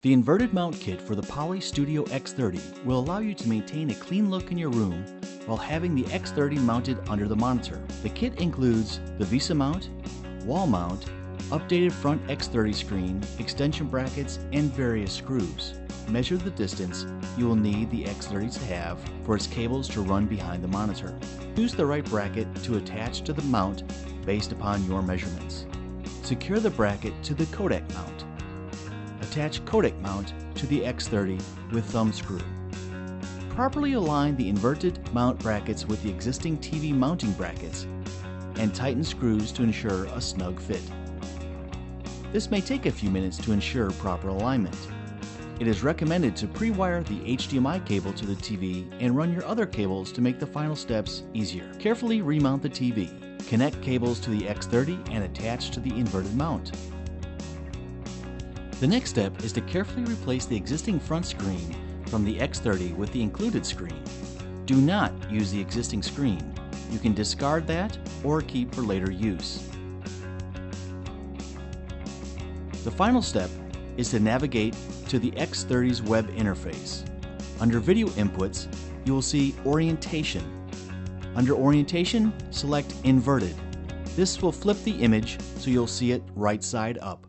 The inverted mount kit for the Poly X30 will allow you to maintain a clean look in your room while having the X30 mounted under the monitor. The kit includes the VISA mount, wall mount, updated front X30 screen, extension brackets, and various screws. Measure the distance you will need the X30 to have for its cables to run behind the monitor. Choose the right bracket to attach to the mount based upon your measurements. Secure the bracket to the codec mount. Attach codec mount to the X30 with thumb screw. Properly align the inverted mount brackets with the existing TV mounting brackets and tighten screws to ensure a snug fit. This may take a few minutes to ensure proper alignment. It is recommended to pre-wire the HDMI cable to the TV and run your other cables to make the final steps easier. Carefully remount the TV. Connect cables to the X30 and attach to the inverted mount. The next step is to carefully replace the existing front screen from the X30 with the included screen. Do not use the existing screen. You can discard that or keep for later use. The final step is to navigate to the X30's web interface. Under Video Inputs, you will see Orientation. Under Orientation, select Inverted. This will flip the image so you'll see it right side up.